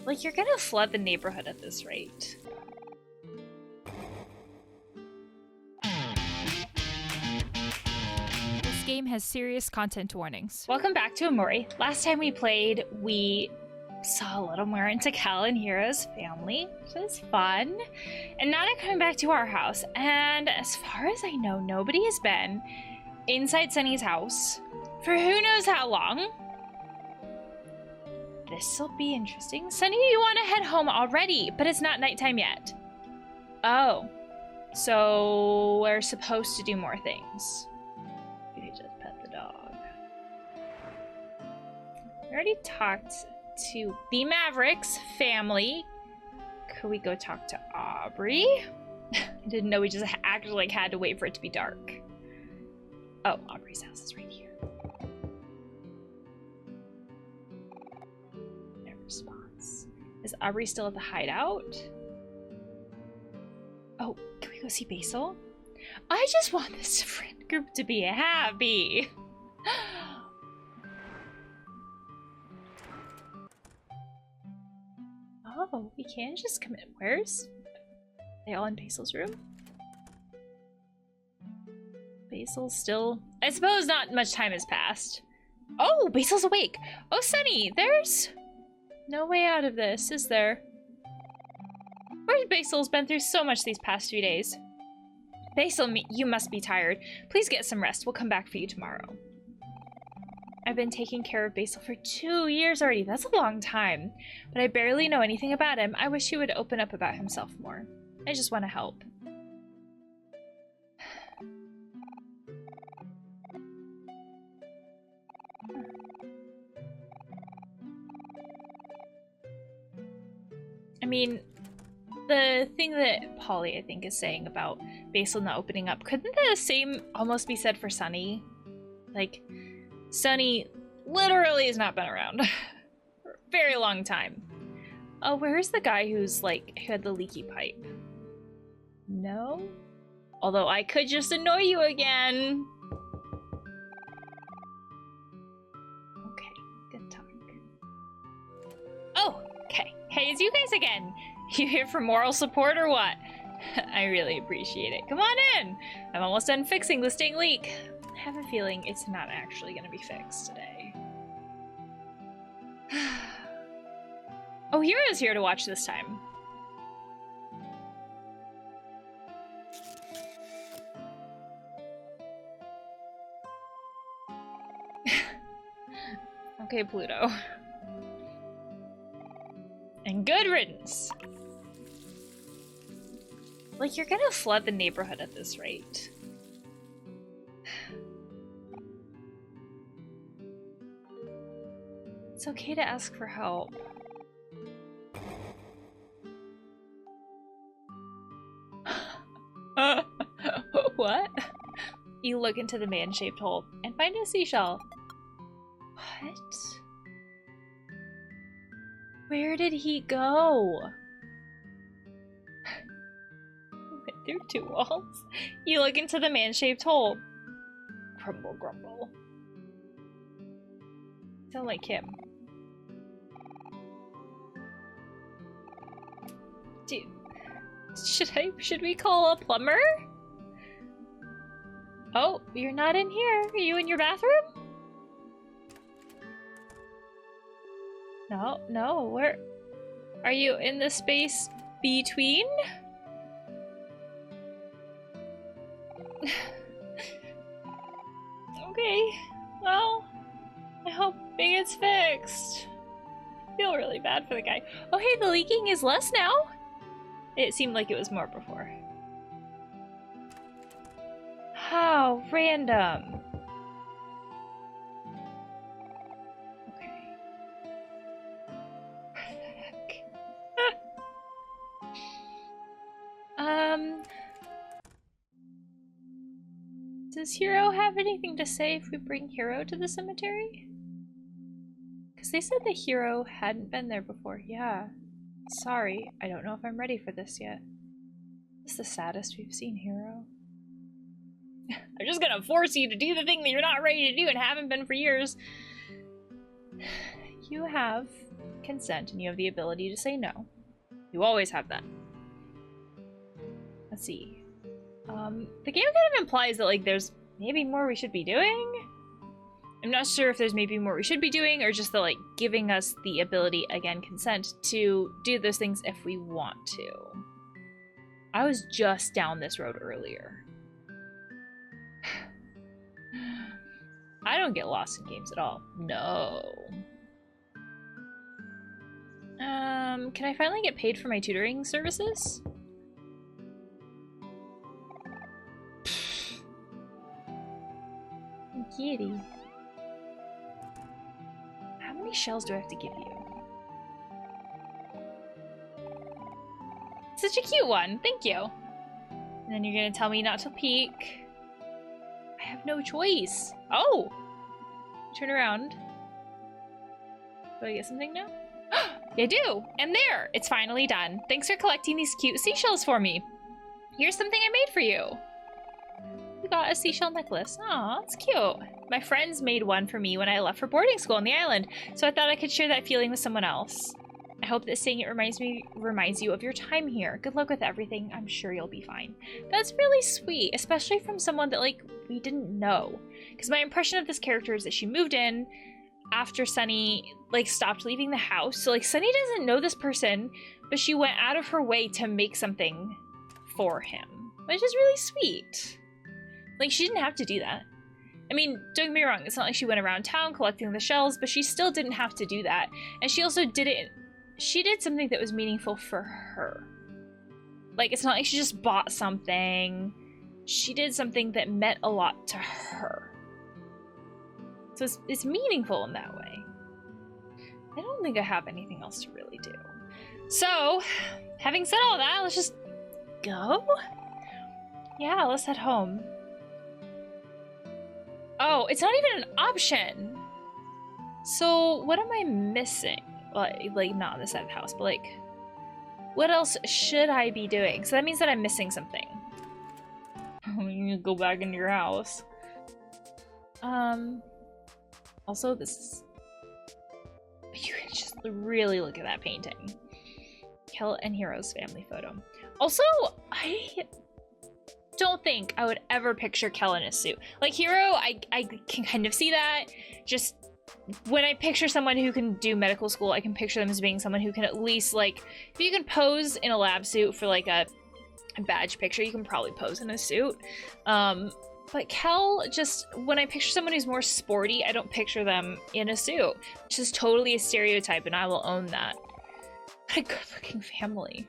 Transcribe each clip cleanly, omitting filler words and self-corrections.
Like, you're gonna flood the neighborhood at this rate. This game has serious content warnings. Welcome back to Omori. Last time we played, we saw a little more into Cal and Hiro's family, which was fun. And now they're coming back to our house. And as far as I know, nobody has been inside Sunny's house for who knows how long. This'll be interesting. Sunny, you want to head home already, but it's not nighttime yet. Oh, so we're supposed to do more things. We could just pet the dog. We already talked to the Mavericks family. Could we go talk to Aubrey? I didn't know we just actually had to wait for it to be dark. Oh, Aubrey's house is right here. No response. Is Aubrey still at the hideout? Oh, can we go see Basil? I just want this friend group to be happy. Oh, we can just come in. Where's... Are they all in Basil's room? Basil's still... I suppose not much time has passed. Oh, Basil's awake. Oh, Sunny, there's no way out of this, is there? Where's Basil's been through so much these past few days? Basil, you must be tired. Please get some rest. We'll come back for you tomorrow. I've been taking care of Basil for 2 years already. That's a long time. But I barely know anything about him. I wish he would open up about himself more. I just want to help. I mean, the thing that Polly, I think, is saying about Basil not opening up, couldn't the same almost be said for Sunny? Like, Sunny literally has not been around for a very long time. Oh, where's the guy who's like, who had the leaky pipe? No? Although I could just annoy you again. Okay, good talk. Oh, okay. Hey, it's you guys again. You here for moral support or what? I really appreciate it. Come on in. I'm almost done fixing the sting leak. I have a feeling it's not actually going to be fixed today. Oh, Hero's here to watch this time. Okay, Pluto. And good riddance. Like, you're gonna flood the neighborhood at this rate. It's okay to ask for help. What? You look into the man-shaped hole and find a seashell. What? Where did he go? Went through 2 walls. You look into the man-shaped hole. Crumble, grumble. Sound like him. Dude, should we call a plumber? Oh, you're not in here. Are you in your bathroom? No, where? Are you in the space between? Okay, well, I hope it gets fixed. I feel really bad for the guy. Oh hey, the leaking is less now? It seemed like it was more before. How random. Does Hiro have anything to say if we bring Hiro to the cemetery? Because they said that Hiro hadn't been there before. Yeah. Sorry, I don't know if I'm ready for this yet. This is the saddest we've seen Hiro. They're just gonna force you to do the thing that you're not ready to do and haven't been for years. You have consent, and you have the ability to say no. You always have that. Let's see. The game kind of implies that, like, there's maybe more we should be doing? I'm not sure if there's maybe more we should be doing, or just the, like, giving us the ability, again, consent, to do those things if we want to. I was just down this road earlier. I don't get lost in games at all. No. Can I finally get paid for my tutoring services? Kitty. How many shells do I have to give you? Such a cute one. Thank you. And then you're gonna tell me not to peek. I have no choice. Oh! Turn around. Do I get something now? I do! And there! It's finally done. Thanks for collecting these cute seashells for me. Here's something I made for you. We got a seashell necklace. Aw, it's cute. My friends made one for me when I left for boarding school on the island, so I thought I could share that feeling with someone else. I hope that seeing it reminds you of your time here. Good luck with everything. I'm sure you'll be fine. That's really sweet, especially from someone that, like, we didn't know. Because my impression of this character is that she moved in after Sunny, like, stopped leaving the house. So, like, Sunny doesn't know this person, but she went out of her way to make something for him, which is really sweet. Like, she didn't have to do that. I mean, don't get me wrong, it's not like she went around town collecting the shells, but she still didn't have to do that. And she also did it, she did something that was meaningful for her. Like, it's not like she just bought something. She did something that meant a lot to her. So it's meaningful in that way. I don't think I have anything else to really do. So, having said all that, let's just go? Yeah, let's head home. Oh, it's not even an option. So what am I missing? Like not on this side of the house, but like, what else should I be doing? So that means that I'm missing something. You go back into your house. Also, this is... You can just really look at that painting. Kel and Hero's family photo. Also, I don't think I would ever picture Kel in a suit. Like, Hero, I can kind of see that. Just when I picture someone who can do medical school, I can picture them as being someone who can at least, like, if you can pose in a lab suit for, like, a badge picture, you can probably pose in a suit. But Kel, just, when I picture someone who's more sporty, I don't picture them in a suit. Which is totally a stereotype, and I will own that. What a good-looking family.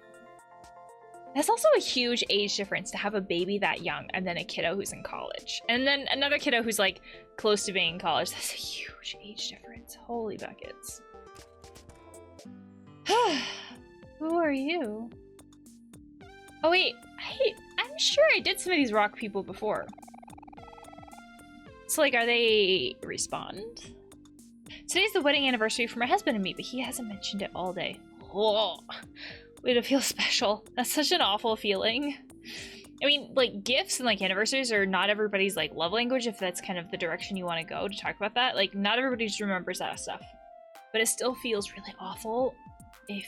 That's also a huge age difference to have a baby that young and then a kiddo who's in college. And then another kiddo who's, like, close to being in college. That's a huge age difference. Holy buckets. Who are you? Oh, wait. I'm sure I did some of these rock people before. So, like, are they Respond? Today's the wedding anniversary for my husband and me, but he hasn't mentioned it all day. Oh, way to feel special. That's such an awful feeling. I mean, like, gifts and, like, anniversaries are not everybody's, like, love language, if that's kind of the direction you want to go to talk about that. Like, not everybody just remembers that stuff. But it still feels really awful if,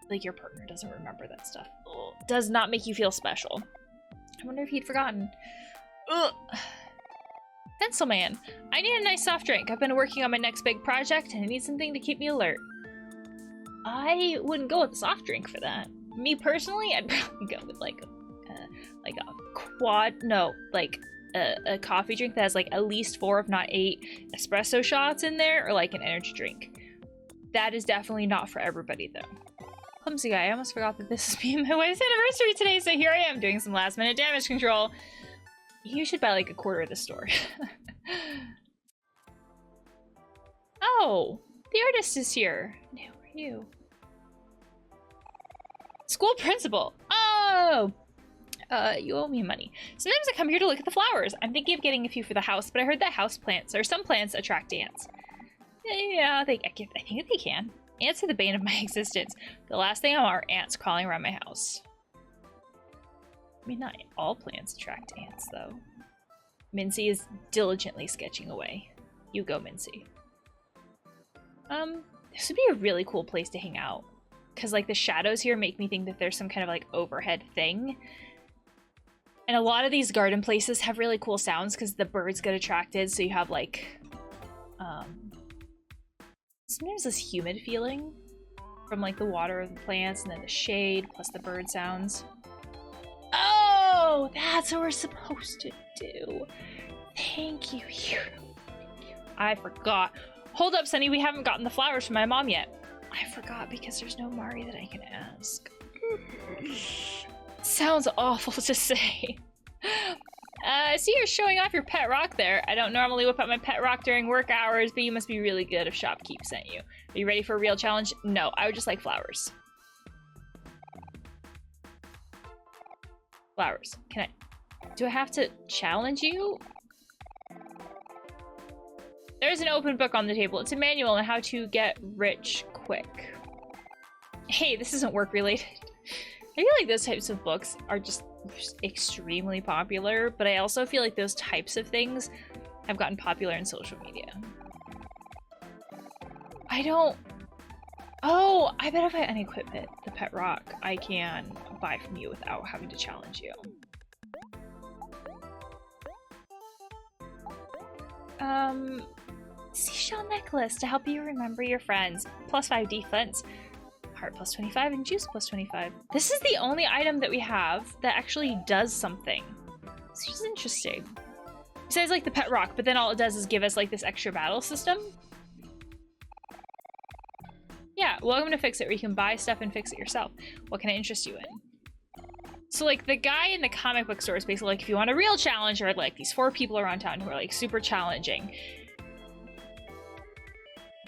like, your partner doesn't remember that stuff. Ugh. Does not make you feel special. I wonder if he'd forgotten. Ugh. Pencil Man. I need a nice soft drink. I've been working on my next big project, and I need something to keep me alert. I wouldn't go with a soft drink for that. Me personally, I'd probably go with like a coffee drink that has like at least 4, if not 8 espresso shots in there, or like an energy drink. That is definitely not for everybody though. Clumsy guy, I almost forgot that this is me and my wife's anniversary today, so here I am doing some last minute damage control. You should buy like a quarter of the store. Oh, the artist is here. Who are you? School principal. Oh! You owe me money. Sometimes I come here to look at the flowers. I'm thinking of getting a few for the house, but I heard that house plants, or some plants, attract ants. Yeah, I think they can. Ants are the bane of my existence. The last thing I want are ants crawling around my house. I mean, not all plants attract ants, though. Mincy is diligently sketching away. You go, Mincy. This would be a really cool place to hang out. Because, like, the shadows here make me think that there's some kind of, like, overhead thing. And a lot of these garden places have really cool sounds because the birds get attracted. So you have, like, sometimes this humid feeling from, like, the water of the plants and then the shade plus the bird sounds. Oh, that's what we're supposed to do. Thank you, Hero. Thank you. I forgot. Hold up, Sunny. We haven't gotten the flowers from my mom yet. I forgot because there's no Mari that I can ask. Sounds awful to say. I see you're showing off your pet rock there. I don't normally whip out my pet rock during work hours, but you must be really good if Shopkeep sent you. Are you ready for a real challenge? No, I would just like flowers. Flowers. Do I have to challenge you? There's an open book on the table. It's a manual on how to get rich quick. Hey, this isn't work related. I feel like those types of books are just extremely popular, but I also feel like those types of things have gotten popular in social media. Oh, I bet if I unequip it, the pet rock, I can buy from you without having to challenge you. Seashell necklace to help you remember your friends. Plus 5 defense. Heart plus 25 and juice plus 25. This is the only item that we have that actually does something. This is interesting. It says like the pet rock, but then all it does is give us like this extra battle system. Yeah, welcome to Fix It, where you can buy stuff and fix it yourself. What can I interest you in? So like the guy in the comic book store is basically like, if you want a real challenge, or like these 4 people around town who are like super challenging.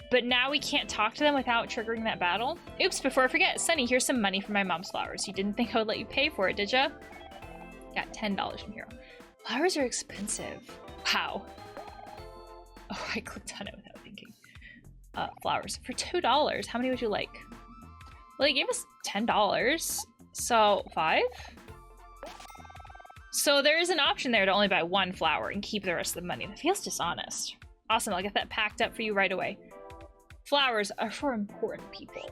But now we can't talk to them without triggering that battle. Oops, before I forget, Sunny, here's some money from my mom's flowers. You didn't think I would let you pay for it, did ya? Got $10 from Hero. Flowers are expensive. Wow. Oh, I clicked on it without thinking. Flowers. For $2, how many would you like? Well, they gave us $10, so 5? So there is an option there to only buy 1 flower and keep the rest of the money. That feels dishonest. Awesome, I'll get that packed up for you right away. Flowers are for important people.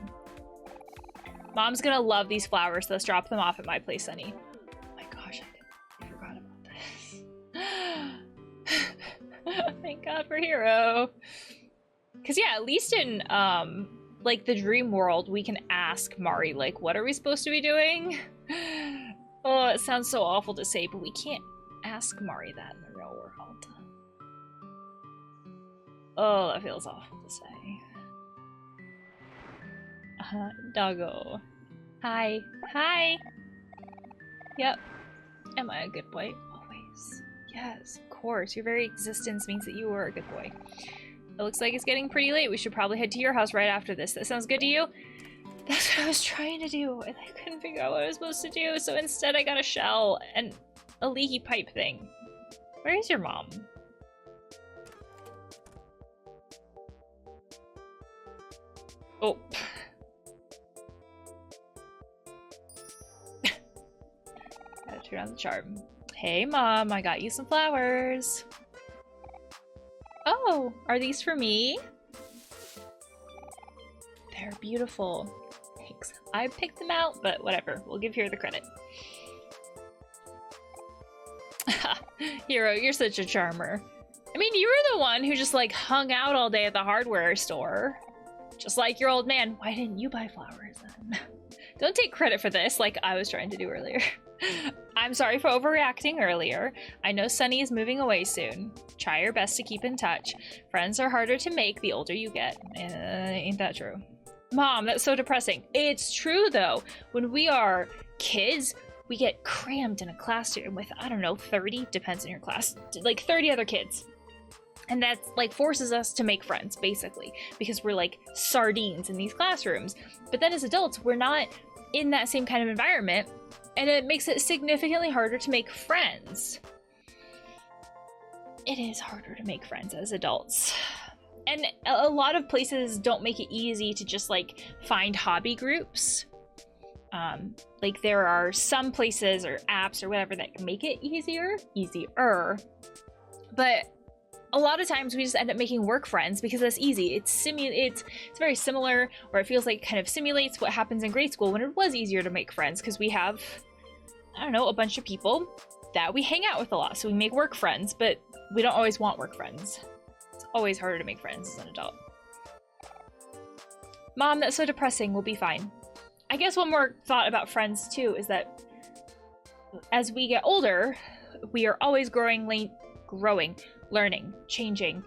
Mom's gonna love these flowers, so let's drop them off at my place, Sunny. Oh my gosh, I forgot about this. Thank God for Hero. Cause yeah, at least in like the dream world, we can ask Mari, like, what are we supposed to be doing? Oh, it sounds so awful to say, but we can't ask Mari that in the real world. Oh, that feels awful to say. Doggo. Hi. Hi! Yep. Am I a good boy? Always. Yes, of course. Your very existence means that you were a good boy. It looks like it's getting pretty late. We should probably head to your house right after this. That sounds good to you? That's what I was trying to do, and I couldn't figure out what I was supposed to do, so instead I got a shell and a leaky pipe thing. Where is your mom? Oh. Gotta turn on the charm. Hey, Mom, I got you some flowers. Oh, are these for me? They're beautiful. Thanks. I picked them out, but whatever. We'll give her the credit. Hero, you're such a charmer. I mean, you were the one who just like hung out all day at the hardware store. Just like your old man. Why didn't you buy flowers then? Don't take credit for this like I was trying to do earlier. I'm sorry for overreacting earlier. I know Sunny is moving away soon. Try your best to keep in touch. Friends are harder to make the older you get. Ain't that true? Mom, that's so depressing. It's true though. When we are kids, we get crammed in a classroom with, I don't know, 30, depends on your class, like 30 other kids. And that's like forces us to make friends, basically, because we're like sardines in these classrooms. But then as adults, we're not in that same kind of environment, and it makes it significantly harder to make friends. It is harder to make friends as adults. And a lot of places don't make it easy to just like find hobby groups. Like there are some places or apps or whatever that can make it easier, but a lot of times we just end up making work friends because that's easy. It's very similar, or it feels like it kind of simulates what happens in grade school when it was easier to make friends because we have, I don't know, a bunch of people that we hang out with a lot. So we make work friends, but we don't always want work friends. It's always harder to make friends as an adult. Mom, that's so depressing. We'll be fine. I guess one more thought about friends too is that as we get older, we are always growing, learning, changing,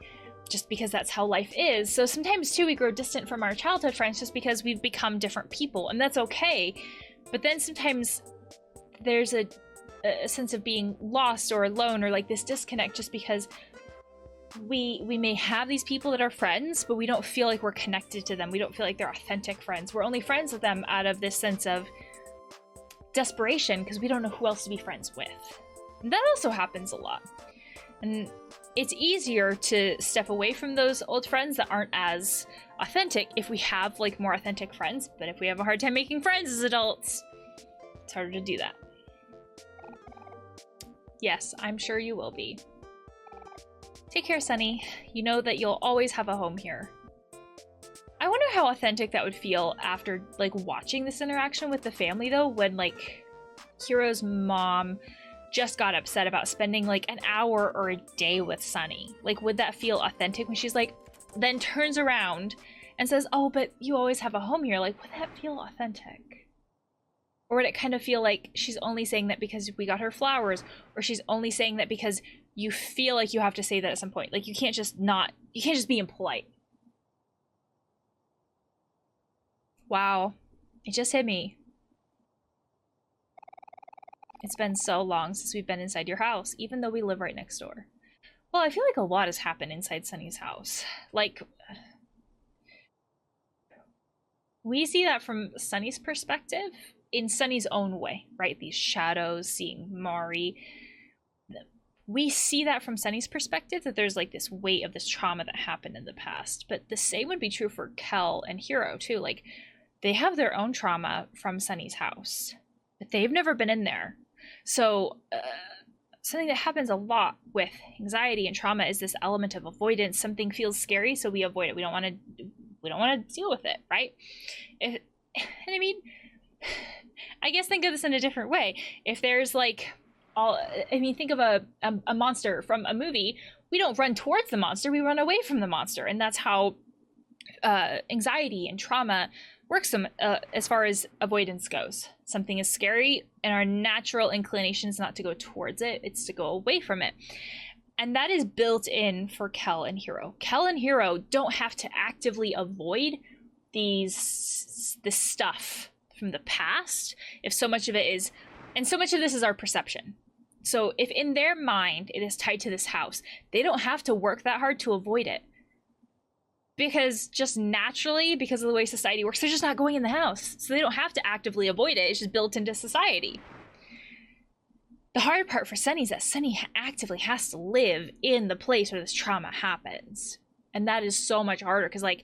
just because that's how life is. So sometimes too we grow distant from our childhood friends just because we've become different people, and that's okay. But then sometimes there's a sense of being lost or alone or like this disconnect just because we may have these people that are friends, but we don't feel like we're connected to them. We don't feel like they're authentic friends. We're only friends with them out of this sense of desperation because we don't know who else to be friends with. And that also happens a lot. And it's easier to step away from those old friends that aren't as authentic if we have like more authentic friends. But if we have a hard time making friends as adults, it's harder to do that. Yes, I'm sure you will be. Take care, Sunny. You know that you'll always have a home here. I wonder how authentic that would feel after, like, watching this interaction with the family, though, when, like, Hiro's mom just got upset about spending, like, an hour or a day with Sunny. Like, would that feel authentic when she's, like, then turns around and says, oh, but you always have a home here? Like, would that feel authentic? Or would it kind of feel like she's only saying that because we got her flowers, or she's only saying that because you feel like you have to say that at some point? Like, you can't just be impolite. Wow, it just hit me. It's been so long since we've been inside your house, even though we live right next door. Well, I feel like a lot has happened inside Sunny's house. Like, we see that from Sunny's perspective, in Sunny's own way, right? These shadows, seeing Mari. We see that from Sunny's perspective, that there's like this weight of this trauma that happened in the past. But the same would be true for Kel and Hiro too. Like, they have their own trauma from Sunny's house, but they've never been in there. So something that happens a lot with anxiety and trauma is this element of avoidance. Something feels scary, so we avoid it. We don't want to deal with it, right? And I mean, I guess think of this in a different way. If there's like think of a monster from a movie. We don't run towards the monster, we run away from the monster. And that's how anxiety and trauma works as far as avoidance goes. Something is scary, and our natural inclination is not to go towards it, it's to go away from it. And that is built in for Kel and Hiro. Kel and Hiro don't have to actively avoid this stuff from the past, if so much of it is, and so much of this is our perception. So if in their mind it is tied to this house, they don't have to work that hard to avoid it. Because just naturally, because of the way society works, they're just not going in the house. So they don't have to actively avoid it. It's just built into society. The hard part for Sunny is that Sunny actively has to live in the place where this trauma happens. And that is so much harder because, like,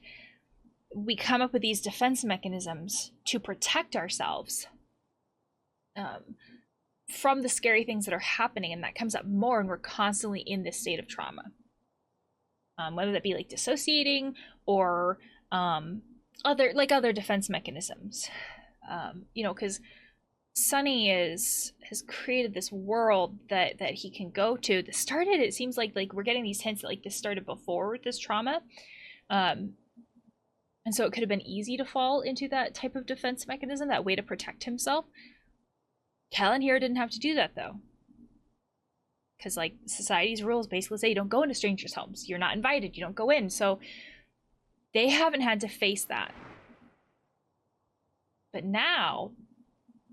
we come up with these defense mechanisms to protect ourselves from the scary things that are happening, and that comes up more, and we're constantly in this state of trauma. Whether that be like dissociating or other defense mechanisms. Because Sunny has created this world that he can go to. This started, it seems like we're getting these hints that like this started before this trauma. And so it could have been easy to fall into that type of defense mechanism, that way to protect himself. Kel and Hiro didn't have to do that, though. Because, like, society's rules basically say you don't go into strangers' homes. You're not invited. You don't go in. So they haven't had to face that. But now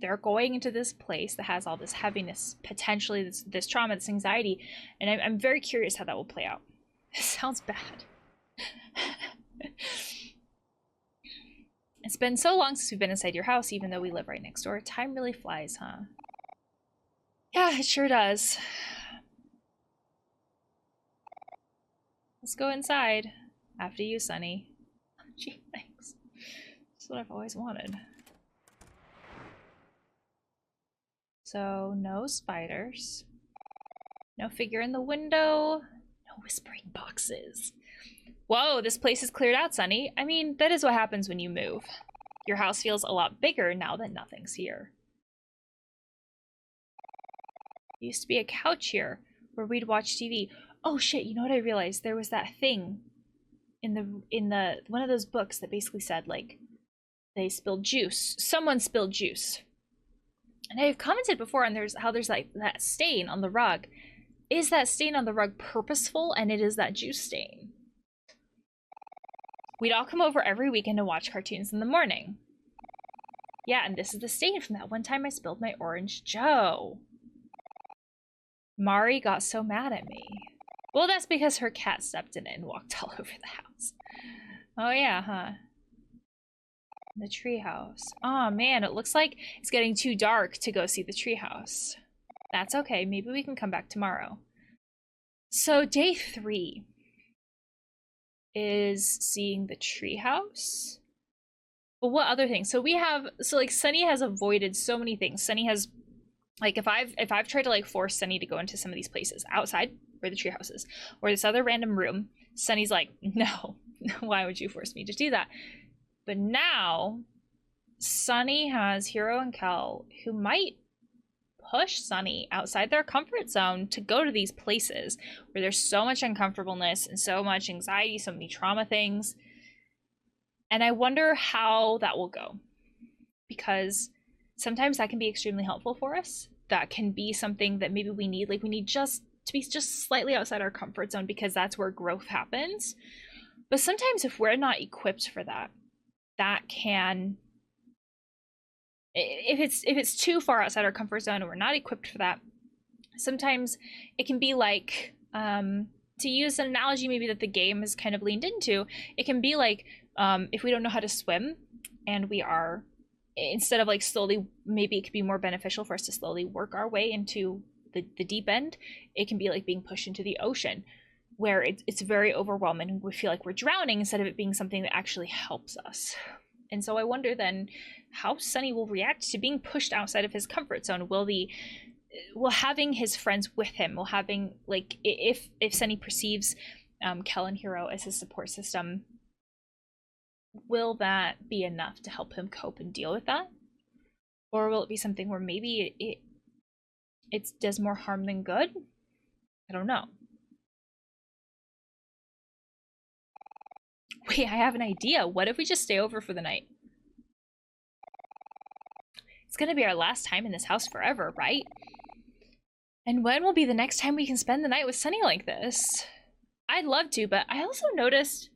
they're going into this place that has all this heaviness, potentially this trauma, this anxiety. And I'm very curious how that will play out. It sounds bad. It's been so long since we've been inside your house, even though we live right next door. Time really flies, huh? Yeah, it sure does. Let's go inside. After you, Sunny. Gee, thanks. That's what I've always wanted. So, no spiders. No figure in the window. No whispering boxes. Whoa, this place is cleared out, Sunny. I mean, that is what happens when you move. Your house feels a lot bigger now that nothing's here. There used to be a couch here where we'd watch TV. Oh shit, you know what I realized? There was that thing in the one of those books that basically said, like, they spilled juice. Someone spilled juice. And I've commented before on there's like that stain on the rug. Is that stain on the rug purposeful? And it is that juice stain. We'd all come over every weekend to watch cartoons in the morning. Yeah, and this is the stain from that one time I spilled my orange Joe. Mari got so mad at me. Well, that's because her cat stepped in it and walked all over the house. Oh yeah, huh? The treehouse. Oh man, it looks like it's getting too dark to go see the treehouse. That's okay, maybe we can come back tomorrow. So day 3 is seeing the treehouse. But what other things? So we have, so like Sunny has avoided so many things. Sunny has, like, if I've tried to like force Sunny to go into some of these places outside where the treehouse is, or this other random room, Sunny's like, no, why would you force me to do that? But now Sunny has Hiro and Kel who might push Sunny outside their comfort zone to go to these places where there's so much uncomfortableness and so much anxiety, so many trauma things. And I wonder how that will go, because sometimes that can be extremely helpful for us. That can be something that maybe we need, like we need just to be just slightly outside our comfort zone, because that's where growth happens. But sometimes if we're not equipped for that, that can, if it's too far outside our comfort zone and we're not equipped for that, sometimes it can be like, to use an analogy maybe that the game has kind of leaned into, it can be like, if we don't know how to swim and we are, instead of like slowly, maybe it could be more beneficial for us to slowly work our way into the deep end. It can be like being pushed into the ocean, where it's very overwhelming and we feel like we're drowning, instead of it being something that actually helps us. And so I wonder then how Sunny will react to being pushed outside of his comfort zone. Will having his friends with him, will having, like, if Sunny perceives Kel and Hiro as his support system, will that be enough to help him cope and deal with that? Or will it be something where maybe it does more harm than good? I don't know. Wait, I have an idea. What if we just stay over for the night? It's gonna be our last time in this house forever, right? And when will be the next time we can spend the night with Sunny like this? I'd love to, but I also noticed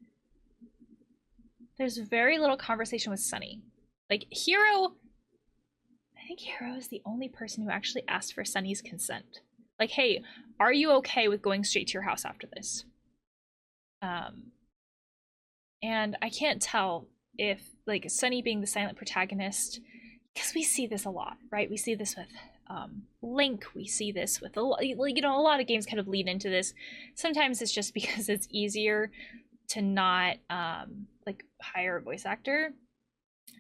there's very little conversation with Sunny. Like, Hiro, I think Hiro is the only person who actually asked for Sunny's consent. Like, hey, are you okay with going straight to your house after this? And I can't tell if, like, Sunny being the silent protagonist, because we see this a lot, right? We see this with Link, we see this with a lot of games kind of lead into this. Sometimes it's just because it's easier to not like hire a voice actor,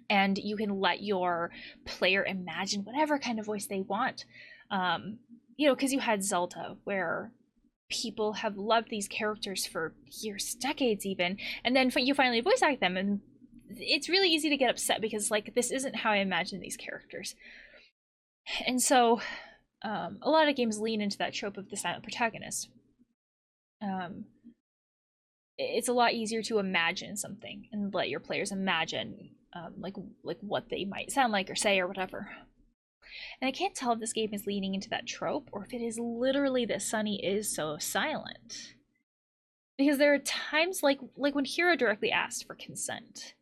and you can let your player imagine whatever kind of voice they want. You know, because you had Zelda, where people have loved these characters for years, decades even, and then you finally voice act them, and it's really easy to get upset because, like, this isn't how I imagine these characters. And so a lot of games lean into that trope of the silent protagonist. It's a lot easier to imagine something and let your players imagine like what they might sound like or say or whatever. And I can't tell if this game is leaning into that trope or if it is literally that Sunny is so silent. Because there are times like when Hiro directly asked for consent,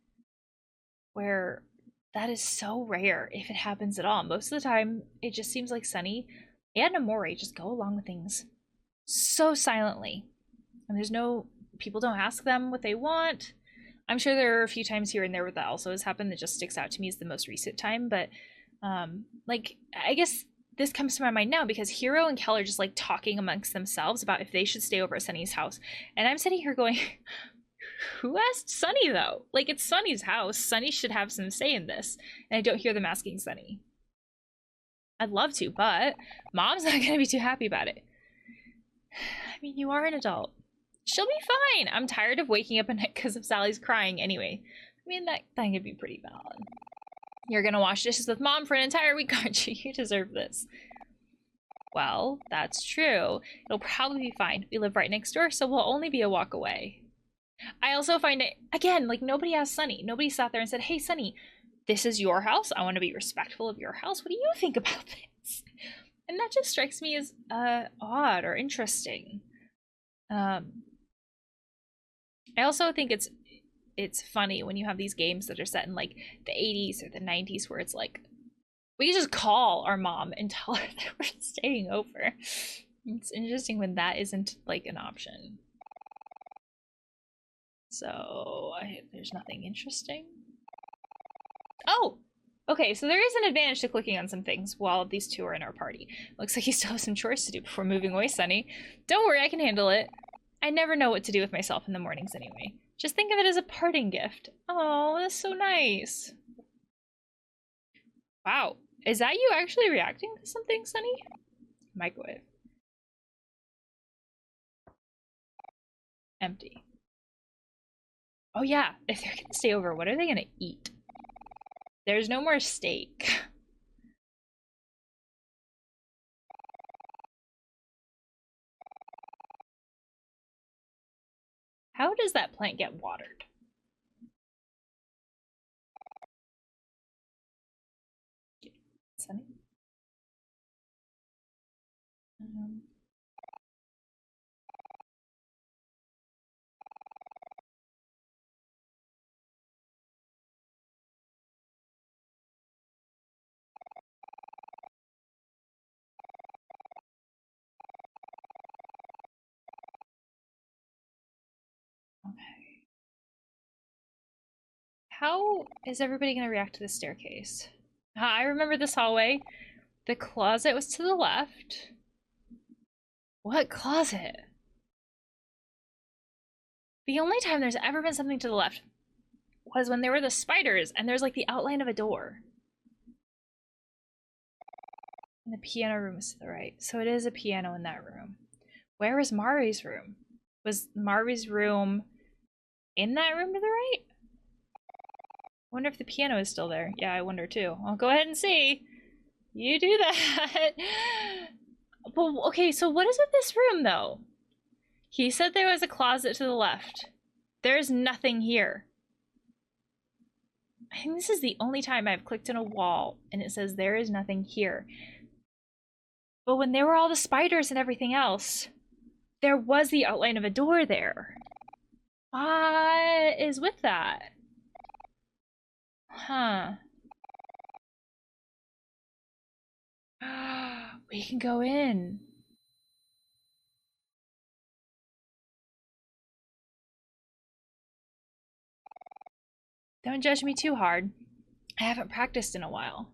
where that is so rare if it happens at all. Most of the time, it just seems like Sunny and Omori just go along with things so silently. And there's no, people don't ask them what they want. I'm sure there are a few times here and there where that also has happened that just sticks out to me as the most recent time, but like, I guess this comes to my mind now because Hiro and Kel are just like talking amongst themselves about if they should stay over at Sunny's house. And I'm sitting here going, who asked Sunny though? Like, it's Sunny's house. Sunny should have some say in this. And I don't hear them asking Sunny. I'd love to, but Mom's not gonna be too happy about it. I mean, you are an adult. She'll be fine. I'm tired of waking up at night because of Sally's crying anyway. I mean, that could be pretty valid. You're gonna wash dishes with Mom for an entire week, aren't you? You deserve this. Well, that's true. It'll probably be fine. We live right next door, so we'll only be a walk away. I also find it, again, like nobody asked Sunny. Nobody sat there and said, hey, Sunny, this is your house. I want to be respectful of your house. What do you think about this? And that just strikes me as odd or interesting. I also think it's funny when you have these games that are set in like the 80s or the 90s where it's like, we just call our mom and tell her that we're staying over. It's interesting when that isn't like an option. So there's nothing interesting. Oh, okay, so there is an advantage to clicking on some things while these two are in our party. Looks like you still have some chores to do before moving away, Sunny. Don't worry, I can handle it. I never know what to do with myself in the mornings anyway. Just think of it as a parting gift. Oh, that's so nice. Wow, is that you actually reacting to something, Sunny? Microwave. Empty. Oh yeah, if they're gonna stay over, what are they gonna eat? There's no more steak. How does that plant get watered? Sunny? Okay. How is everybody gonna react to the staircase? I remember this hallway. The closet was to the left. What closet? The only time there's ever been something to the left was when there were the spiders and there's like the outline of a door. And the piano room is to the right. So it is a piano in that room. Where was Mari's room? Was Mari's room in that room to the right? I wonder if the piano is still there. Yeah, I wonder too. I'll go ahead and see. You do that. Well, okay, so what is with this room though? He said there was a closet to the left. There's nothing here. I think this is the only time I've clicked on a wall and it says there is nothing here. But when there were all the spiders and everything else, there was the outline of a door there. What is with that? Huh. We can go in. Don't judge me too hard. I haven't practiced in a while.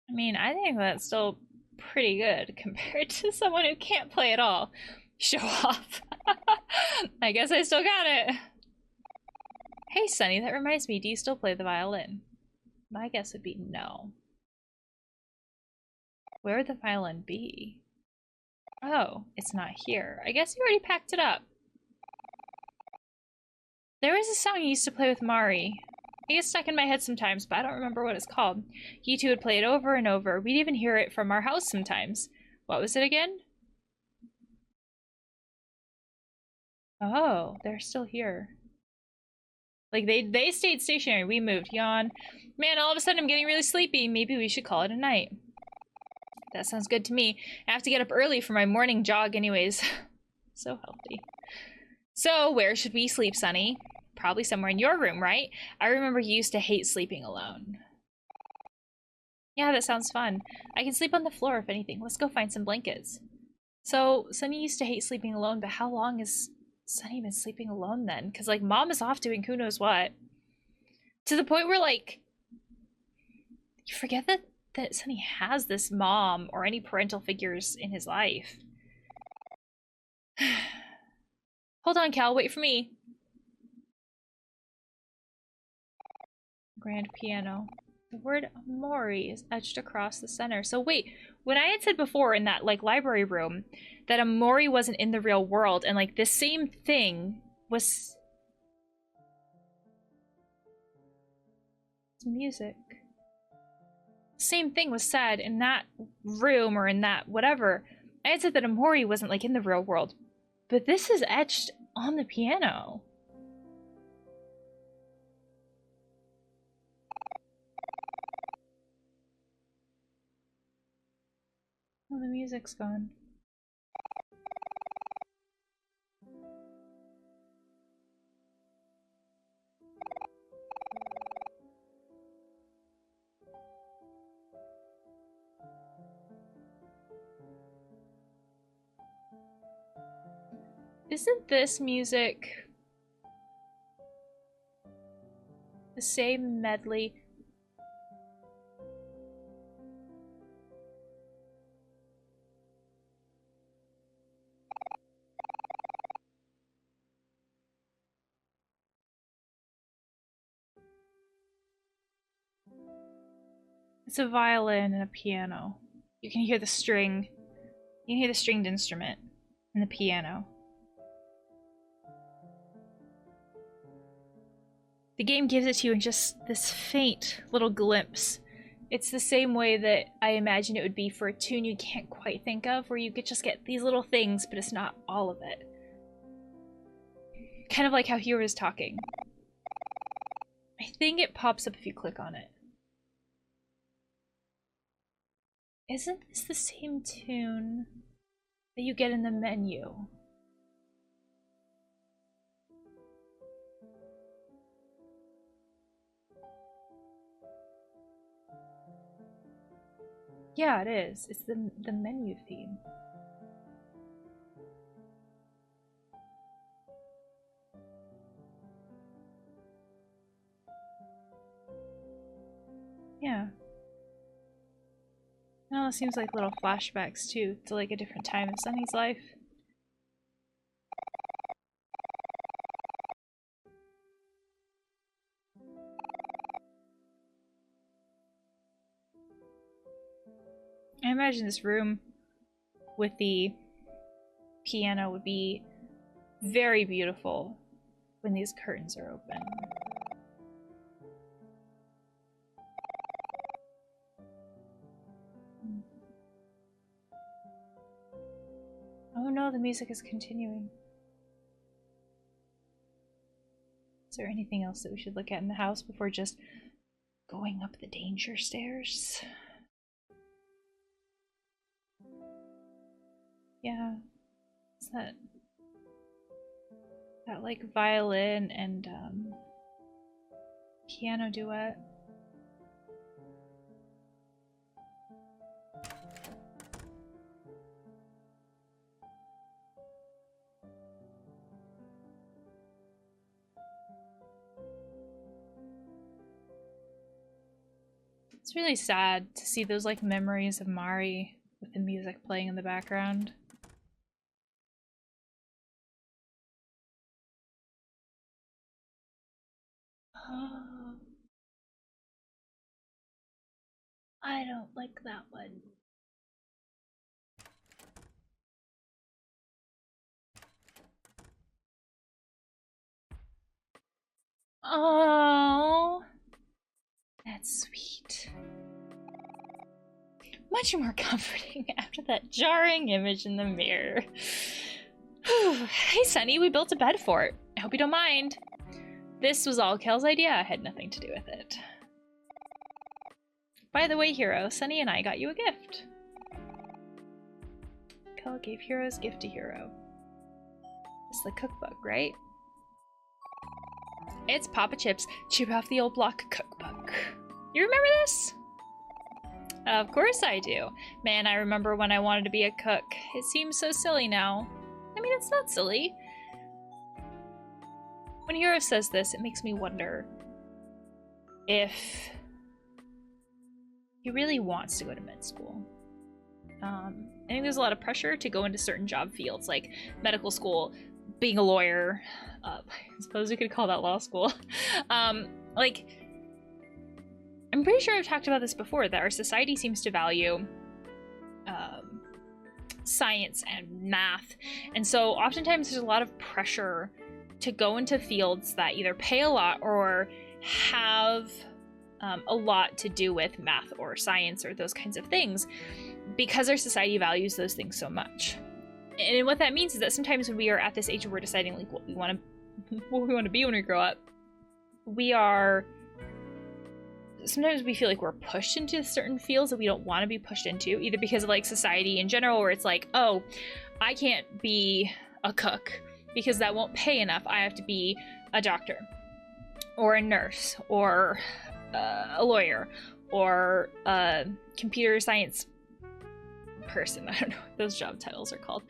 I mean, I think that's still pretty good compared to someone who can't play at all. Show off. I guess I still got it. Hey, Sunny, that reminds me, do you still play the violin? My guess would be no. Where would the violin be? Oh, it's not here. I guess you already packed it up. There was a song I used to play with Mari. It gets stuck in my head sometimes, but I don't remember what it's called. You two would play it over and over. We'd even hear it from our house sometimes. What was it again? Oh, they're still here. Like, they stayed stationary. We moved. Yawn. Man, all of a sudden I'm getting really sleepy. Maybe we should call it a night. That sounds good to me. I have to get up early for my morning jog anyways. So healthy. So, where should we sleep, Sunny? Probably somewhere in your room, right? I remember you used to hate sleeping alone. Yeah, that sounds fun. I can sleep on the floor if anything. Let's go find some blankets. So, Sunny used to hate sleeping alone, but how long has Sunny been sleeping alone then? Because, like, Mom is off doing who knows what. To the point where, like, you forget that that Sunny has this mom or any parental figures in his life. Hold on, Cal, wait for me. Grand piano. The word Omori is etched across the center. So wait, when I had said before in that like library room that Omori wasn't in the real world and like this same thing was music. Same thing was said in that room or in that whatever. I had said that Omori wasn't like in the real world, but this is etched on the piano. Oh, the music's gone. Isn't this music the same medley? It's a violin and a piano. You can hear the string. You can hear the stringed instrument and the piano. The game gives it to you in just this faint little glimpse. It's the same way that I imagine it would be for a tune you can't quite think of, where you could just get these little things, but it's not all of it. Kind of like how Hero is talking. I think it pops up if you click on it. Isn't this the same tune that you get in the menu? Yeah, it is. It's the menu theme. Yeah. Now it seems like little flashbacks too, to like a different time of Sunny's life. I imagine this room with the piano would be very beautiful when these curtains are open. Oh no, the music is continuing. Is there anything else that we should look at in the house before just going up the danger stairs? Yeah. Is that like violin and piano duet? It's really sad to see those like memories of Mari with the music playing in the background. Oh, I don't like that one. Oh, that's sweet. Much more comforting after that jarring image in the mirror. Hey Sunny, we built a bed fort. I hope you don't mind. This was all Kel's idea. I had nothing to do with it. By the way, Hero, Sunny and I got you a gift. Kel gave Hero's gift to Hero. It's the cookbook, right? It's Papa Chip's Chip Off the Old Block cookbook. You remember this? Of course I do. Man, I remember when I wanted to be a cook. It seems so silly now. I mean, it's not silly. When Hero says this, it makes me wonder if he really wants to go to med school. I think there's a lot of pressure to go into certain job fields, like medical school, being a lawyer. I suppose we could call that law school. Like, I'm pretty sure I've talked about this before, that our society seems to value science and math. And so oftentimes there's a lot of pressure to go into fields that either pay a lot or have a lot to do with math or science or those kinds of things, because our society values those things so much. And what that means is that sometimes when we are at this age where we're deciding like what we want to be when we grow up, sometimes we feel like we're pushed into certain fields that we don't want to be pushed into, either because of like society in general, where it's like, oh, I can't be a cook because that won't pay enough. I have to be a doctor or a nurse or a lawyer or a computer science person. I don't know what those job titles are called.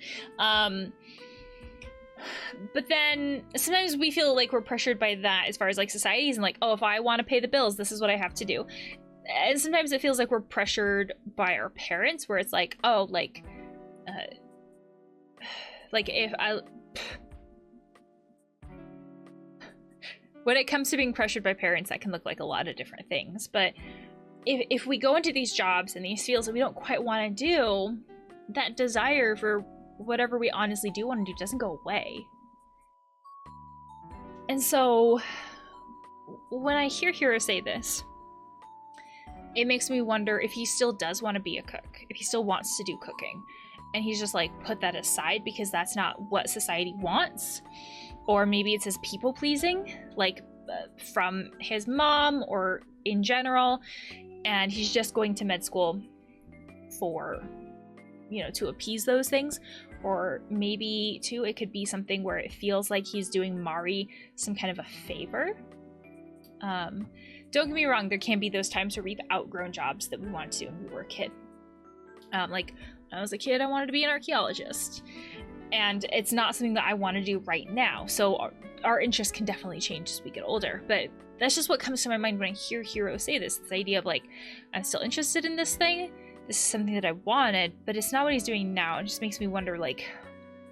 But then sometimes we feel like we're pressured by that as far as like societies, and like, oh, if I want to pay the bills, this is what I have to do. And sometimes it feels like we're pressured by our parents, where it's like, oh, like if I when it comes to being pressured by parents, that can look like a lot of different things. But if we go into these jobs and these fields that we don't quite want to do, that desire for whatever we honestly do want to do doesn't go away. And so when I hear Hiro say this, it makes me wonder if he still does want to be a cook, if he still wants to do cooking, and he's just like put that aside because that's not what society wants. Or maybe it's his people pleasing, like from his mom or in general, and he's just going to med school for, to appease those things. Or maybe too, it could be something where it feels like he's doing Mari some kind of a favor. Don't get me wrong, there can be those times where we've outgrown jobs that we wanted to when we were a kid. Like when I was a kid, I wanted to be an archaeologist, and it's not something that I want to do right now. So our interests can definitely change as we get older. But that's just what comes to my mind when I hear Hiro say this idea of like, I'm still interested in this thing. This is something that I wanted, but it's not what he's doing now. It just makes me wonder, like,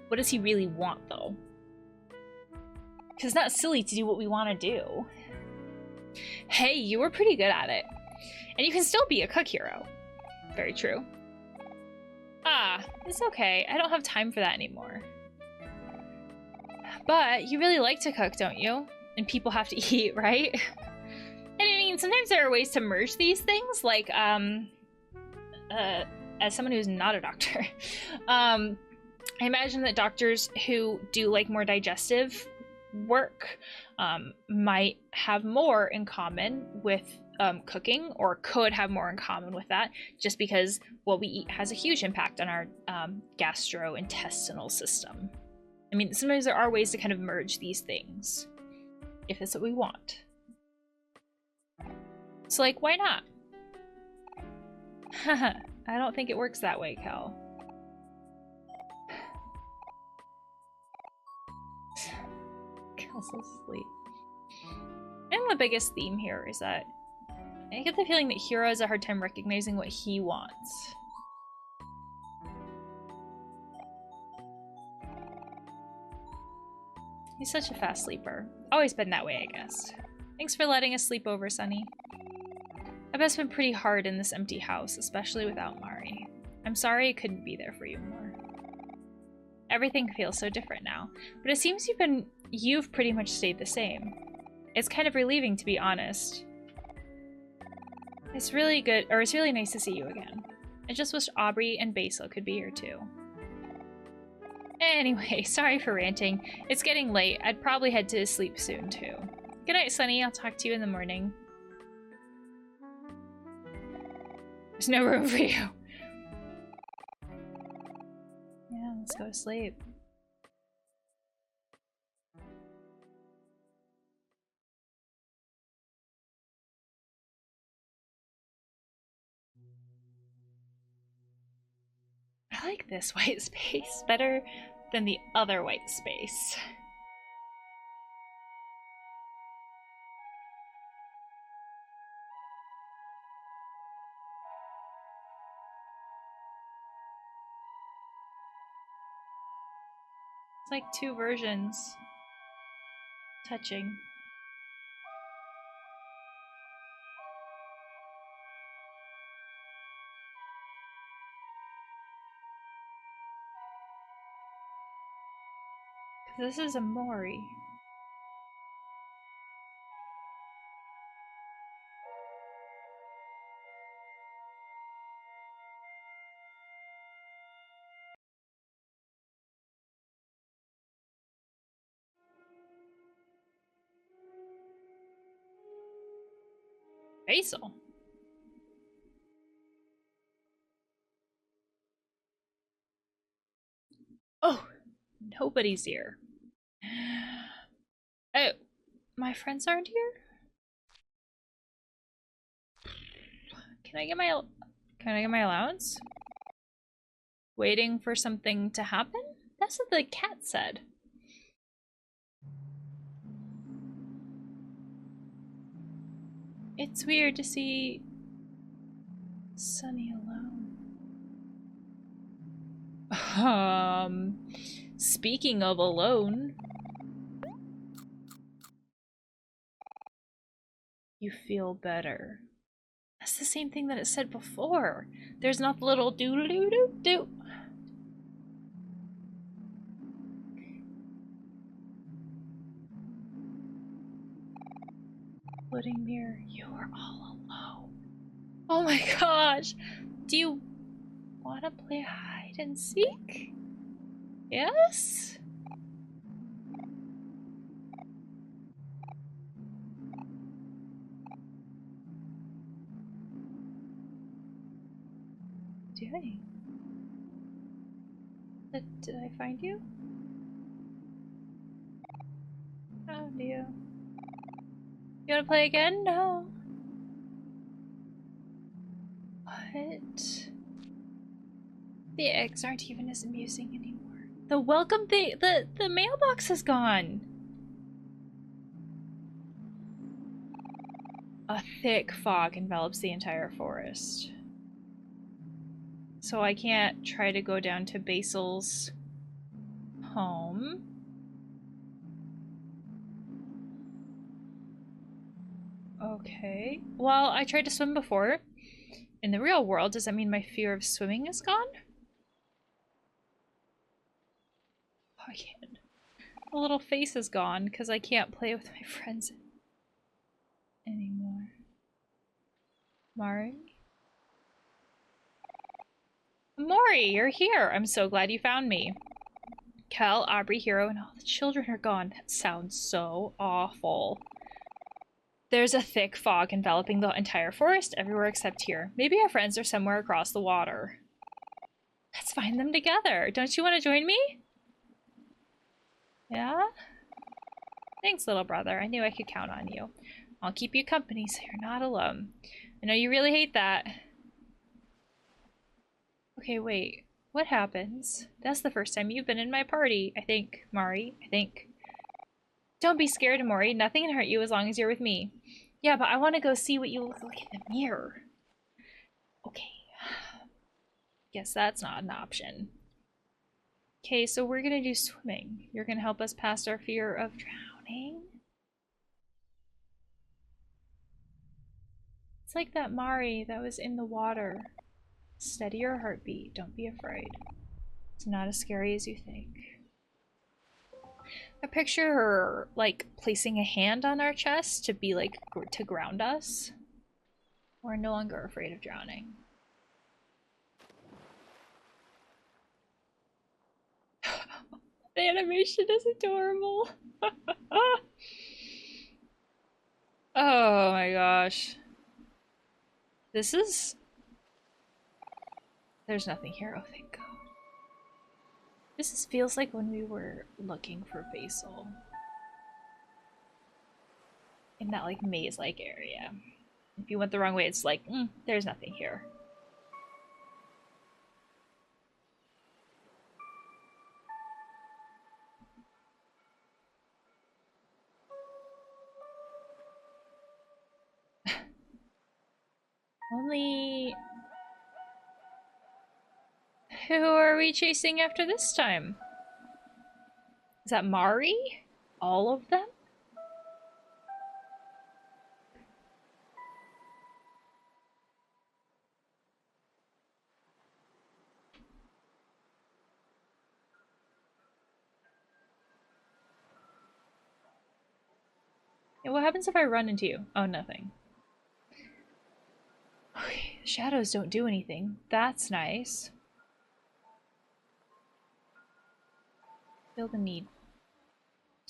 what does he really want, though? Because it's not silly to do what we want to do. Hey, you were pretty good at it. And you can still be a cook, Hiro. Very true. Ah, it's okay. I don't have time for that anymore. But you really like to cook, don't you? And people have to eat, right? And I mean, sometimes there are ways to merge these things, like, as someone who's not a doctor, I imagine that doctors who do like more digestive work might have more in common with cooking, or could have more in common with that, just because what we eat has a huge impact on our gastrointestinal system. I mean, sometimes there are ways to kind of merge these things, if that's what we want. So, like, why not? Haha, I don't think it works that way, Cal. Cal's asleep. I think the biggest theme here is that I get the feeling that Hiro has a hard time recognizing what he wants. He's such a fast sleeper. Always been that way, I guess. Thanks for letting us sleep over, Sunny. I bet it's been pretty hard in this empty house, especially without Mari. I'm sorry I couldn't be there for you more. Everything feels so different now, but it seems you've pretty much stayed the same. It's kind of relieving, to be honest. It's really nice to see you again. I just wish Aubrey and Basil could be here too. Anyway, sorry for ranting. It's getting late. I'd probably head to sleep soon too. Good night, Sunny. I'll talk to you in the morning. There's no room for you. Yeah, let's go to sleep. I like this white space better than the other white space. It's like two versions touching. This is Omori. Basil. Oh, nobody's here. Oh, my friends aren't here? Can I get my allowance? Waiting for something to happen? That's what the cat said. It's weird to see Sunny alone. Speaking of alone. You feel better. That's the same thing that it said before. There's not the little doo-doo-doo-doo. Floating mirror, you are all alone. Oh my gosh! Do you want to play hide and seek? Yes? Doing? Did I find you? Found you. You wanna play again? No. What? The eggs aren't even as amusing anymore. The welcome thing, the mailbox is gone. A thick fog envelops the entire forest. So I can't try to go down to Basil's home. Okay. Well, I tried to swim before. In the real world, does that mean my fear of swimming is gone? Oh, I can't. The little face is gone because I can't play with my friends anymore. Mari? Omori, you're here! I'm so glad you found me. Kel, Aubrey, Hero, and all the children are gone. That sounds so awful. There's a thick fog enveloping the entire forest everywhere except here. Maybe our friends are somewhere across the water. Let's find them together. Don't you want to join me? Yeah? Thanks, little brother. I knew I could count on you. I'll keep you company so you're not alone. I know you really hate that. Okay, wait. What happens? That's the first time you've been in my party, I think, Mari. I think. Don't be scared, Omori. Nothing can hurt you as long as you're with me. Yeah, but I want to go see what you look like in the mirror. Okay. Guess that's not an option. Okay, so we're gonna do swimming. You're gonna help us past our fear of drowning? It's like that Mari that was in the water. Steady your heartbeat. Don't be afraid. It's not as scary as you think. I picture her, like, placing a hand on our chest to be, like, to ground us. We're no longer afraid of drowning. The animation is adorable. Oh my gosh. This is... There's nothing here. Oh, thank God. This feels like when we were looking for Basil. In that, like, maze-like area. If you went the wrong way, it's like, there's nothing here. Only... Who are we chasing after this time? Is that Mari? All of them? Yeah, what happens if I run into you? Oh, nothing. Okay, shadows don't do anything. That's nice. Feel the need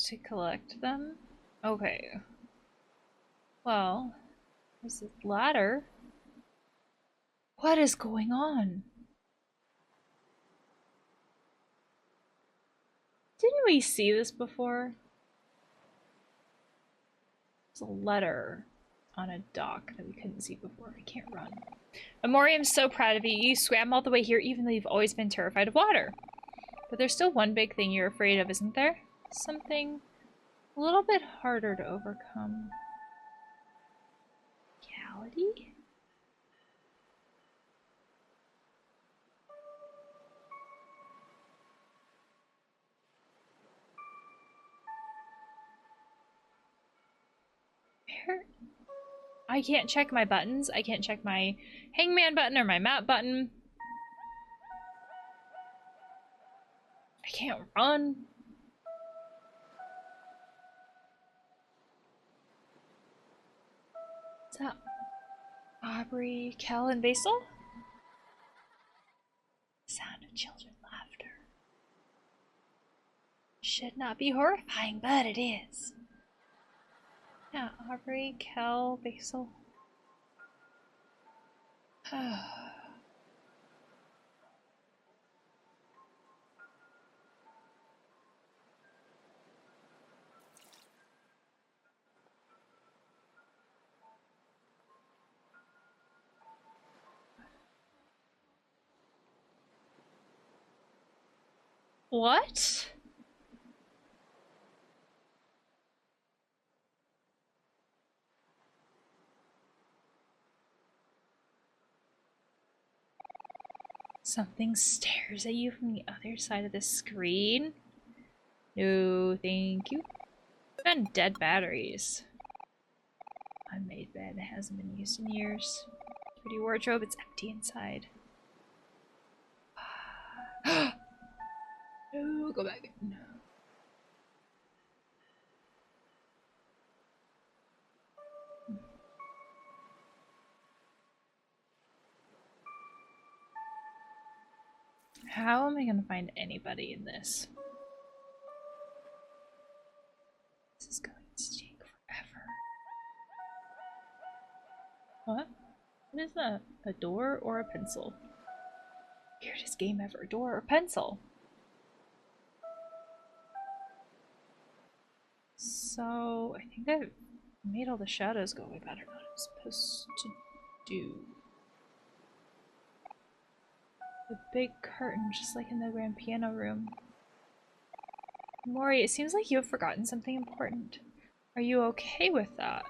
to collect them? Okay. Well, there's this ladder. What is going on? Didn't we see this before? There's a letter on a dock that we couldn't see before. I can't run. Omori, I'm so proud of you. You swam all the way here even though you've always been terrified of water. But there's still one big thing you're afraid of, isn't there? Something a little bit harder to overcome. Reality? Where? I can't check my buttons. I can't check my hangman button or my map button. I can't run. What's that? Aubrey, Kel, and Basil? Sound of children laughter. Should not be horrifying, but it is. Yeah, Aubrey, Kel, Basil. What? Something stares at you from the other side of the screen. No, thank you. And dead batteries. Unmade bed that hasn't been used in years. Pretty wardrobe, it's empty inside. No, go back. No. How am I gonna find anybody in this? This is going to take forever. What? What is that? A door or a pencil? Weirdest game ever. Door or pencil? So, I think I've made all the shadows go away, but I don't know what I'm supposed to do. The big curtain, just like in the grand piano room. Mori, it seems like you have forgotten something important. Are you okay with that?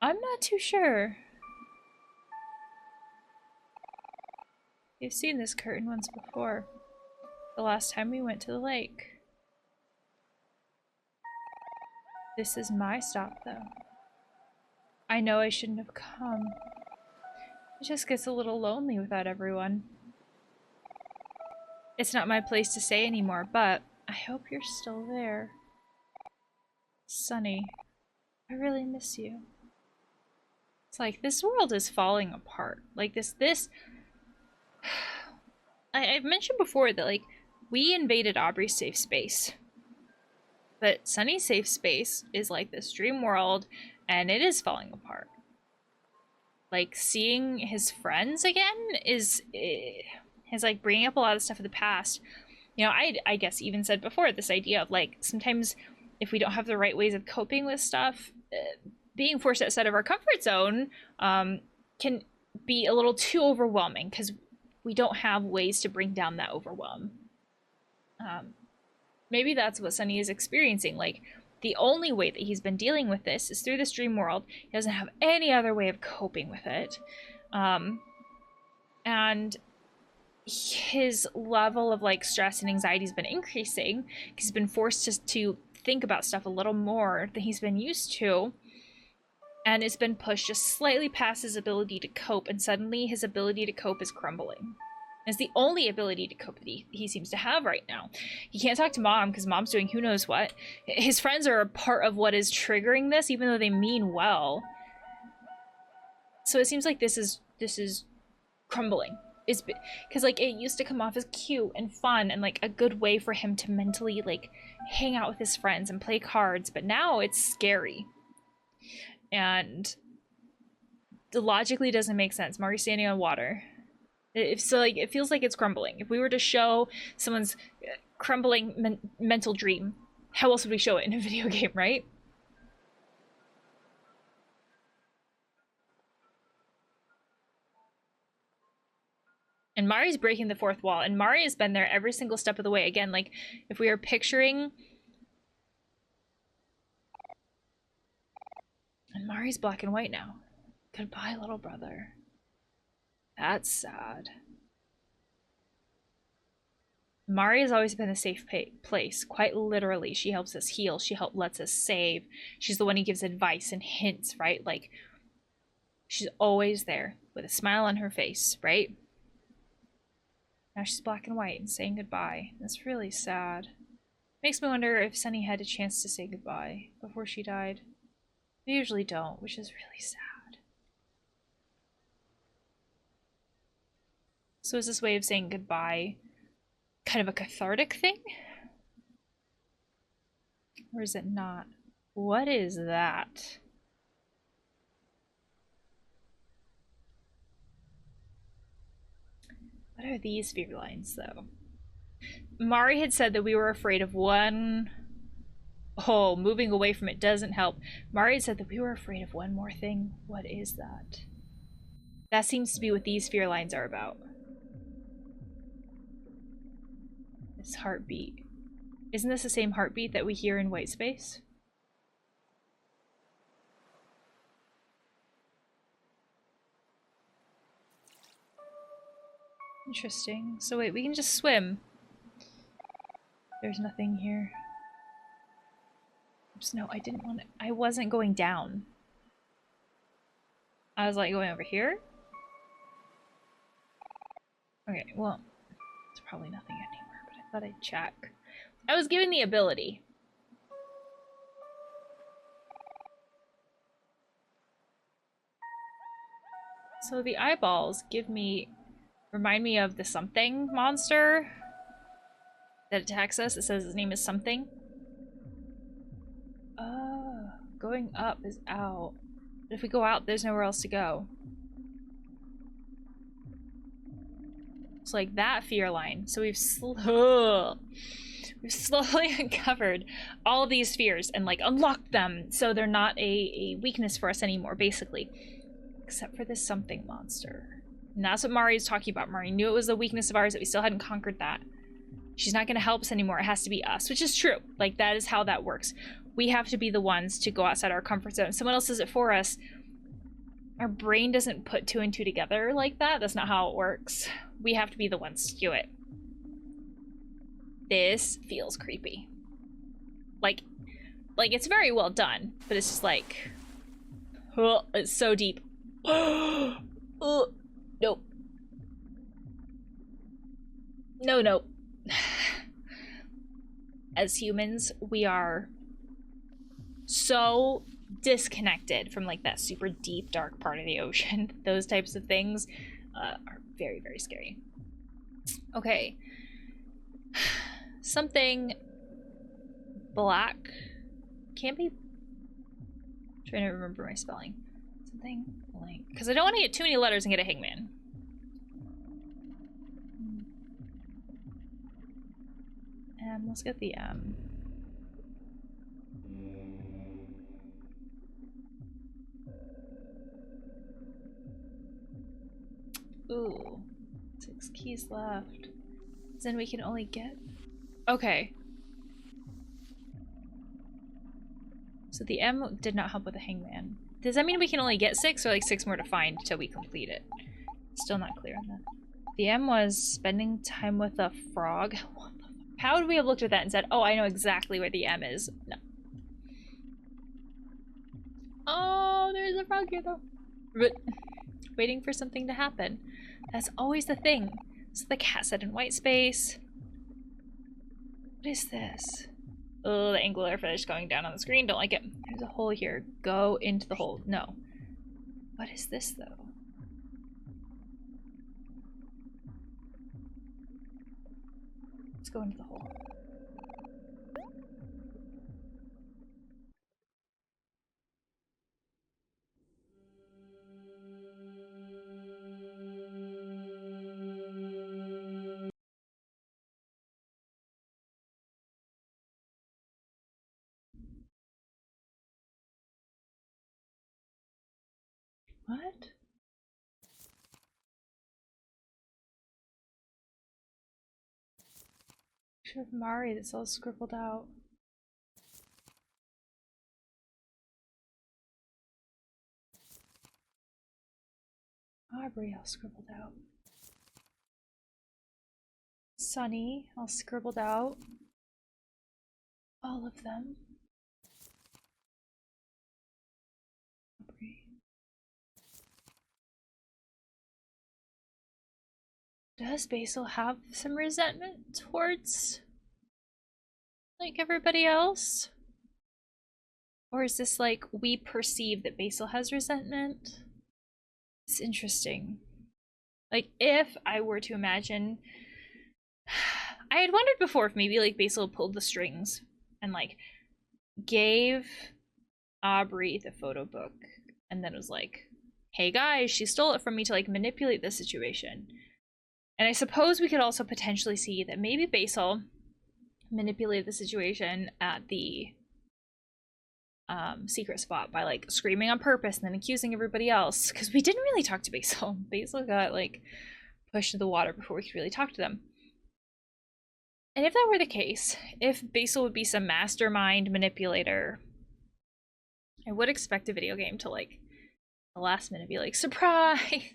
I'm not too sure. You've seen this curtain once before. The last time we went to the lake. This is my stop, though. I know I shouldn't have come. It just gets a little lonely without everyone. It's not my place to say anymore, but I hope you're still there. Sunny, I really miss you. It's like, this world is falling apart. Like, I've mentioned before that, like, we invaded Aubrey's safe space. But Sunny's safe space is like this dream world, and it is falling apart. Like, seeing his friends again is like bringing up a lot of stuff of the past. You know, I guess even said before, this idea of like, sometimes if we don't have the right ways of coping with stuff, being forced outside of our comfort zone can be a little too overwhelming because we don't have ways to bring down that overwhelm. Maybe that's what Sunny is experiencing. Like, the only way that he's been dealing with this is through this dream world. He doesn't have any other way of coping with it. And his level of like stress and anxiety has been increasing because he's been forced to think about stuff a little more than he's been used to, and it's been pushed just slightly past his ability to cope, and suddenly his ability to cope is crumbling. It's the only ability to cope that he seems to have right now. He can't talk to mom because mom's doing who knows what. His friends are a part of what is triggering this, even though they mean well. So it seems like this is crumbling. It's because like it used to come off as cute and fun and like a good way for him to mentally like hang out with his friends and play cards, but now it's scary. And it logically doesn't make sense. Mari's standing on water. So like it feels like it's crumbling. If we were to show someone's crumbling mental dream, how else would we show it in a video game, right? And Mari's breaking the fourth wall, and Mari has been there every single step of the way. Again, like if we are picturing, and Mari's black and white now. Goodbye, little brother. That's sad. Mari has always been a safe place, quite literally. She helps us heal. She lets us save. She's the one who gives advice and hints, right? Like, she's always there with a smile on her face, right? Now she's black and white and saying goodbye. That's really sad. Makes me wonder if Sunny had a chance to say goodbye before she died. They usually don't, which is really sad. So is this way of saying goodbye kind of a cathartic thing? Or is it not? What is that? What are these fear lines, though? Mari had said that we were afraid of one... Oh, moving away from it doesn't help. Mari had said that we were afraid of one more thing. What is that? That seems to be what these fear lines are about. It's heartbeat. Isn't this the same heartbeat that we hear in white space? Interesting. So wait, we can just swim. There's nothing here. Oops, no, I didn't want to. I wasn't going down. I was like going over here. Okay, well, there's probably nothing anywhere, but I thought I'd check. I was given the ability. So the eyeballs remind me of the something monster that attacks us. It says his name is something. Going up is out. But if we go out, there's nowhere else to go. It's like that fear line. So we've slowly uncovered all these fears and like unlocked them so they're not a weakness for us anymore, basically. Except for this something monster. And that's what Mari is talking about. Mari knew it was a weakness of ours that we still hadn't conquered that. She's not going to help us anymore. It has to be us, which is true. Like, that is how that works. We have to be the ones to go outside our comfort zone. Someone else does it for us. Our brain doesn't put two and two together like that. That's not how it works. We have to be the ones to do it. This feels creepy. Like it's very well done, but it's just like, oh, it's so deep. Oh, nope. No. As humans, we are so disconnected from like that super deep, dark part of the ocean. Those types of things are very, very scary. Okay. Something black. Can't be. I'm trying to remember my spelling. Something blank. Because I don't want to get too many letters and get a hangman. Let's get the M. Ooh. 6 keys left. Then we can only get... Okay. So the M did not help with the hangman. Does that mean we can only get 6 or like 6 more to find till we complete it? Still not clear on that. The M was spending time with a frog. What the fuck? How would we have looked at that and said, oh, I know exactly where the M is? No. Oh, there's a frog here though. But waiting for something to happen. That's always the thing. So the cat said in white space. What is this? Oh, the angular fish going down on the screen. Don't like it. There's a hole here. Go into the hole. No. What is this though? Let's go into the hole. What? Picture of Mari that's all scribbled out. Aubrey all scribbled out. Sunny all scribbled out. All of them. Aubrey. Does Basil have some resentment towards like everybody else? Or is this like we perceive that Basil has resentment? It's interesting. Like if I were to imagine, I had wondered before if maybe like Basil pulled the strings and like gave Aubrey the photo book and then was like, hey guys, she stole it from me to like manipulate the situation. And I suppose we could also potentially see that maybe Basil manipulated the situation at the secret spot by like screaming on purpose and then accusing everybody else, because we didn't really talk to Basil. Basil got like pushed to the water before we could really talk to them. And if that were the case, if Basil would be some mastermind manipulator, I would expect a video game to like the last minute be like surprise.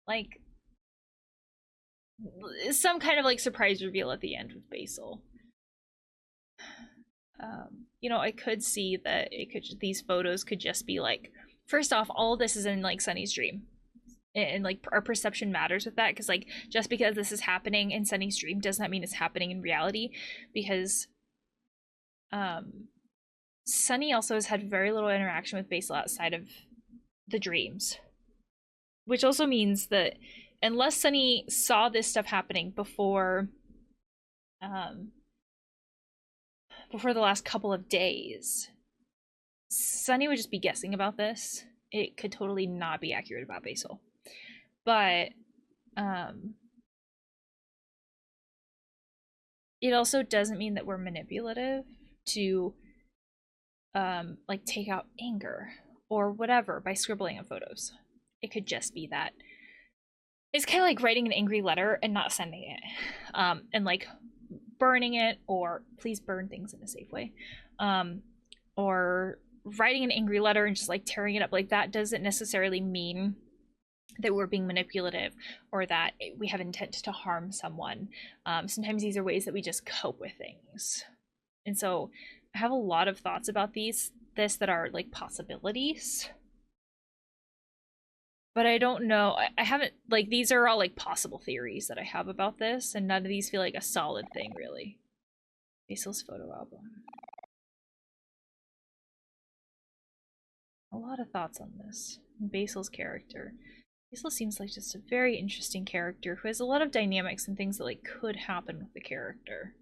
Like some kind of like surprise reveal at the end with Basil. You know, I could see that it could, these photos could just be like, first off, all of this is in like Sunny's dream, and like our perception matters with that, because like just because this is happening in Sunny's dream does not mean it's happening in reality, because Sunny also has had very little interaction with Basil outside of the dreams, which also means that unless Sunny saw this stuff happening before the last couple of days, Sunny would just be guessing about this. It could totally not be accurate about Basil. But it also doesn't mean that we're manipulative to like take out anger or whatever by scribbling on photos. It could just be that it's kind of like writing an angry letter and not sending it, and like burning it, or please burn things in a safe way, or writing an angry letter and just like tearing it up. Like that doesn't necessarily mean that we're being manipulative or that we have intent to harm someone. Sometimes these are ways that we just cope with things. And so I have a lot of thoughts about this that are like possibilities, but I don't know. I haven't, like, these are all like possible theories that I have about this, and none of these feel like a solid thing really. Basil's photo album. A lot of thoughts on this. Basil's character. Basil seems like just a very interesting character who has a lot of dynamics and things that like could happen with the character.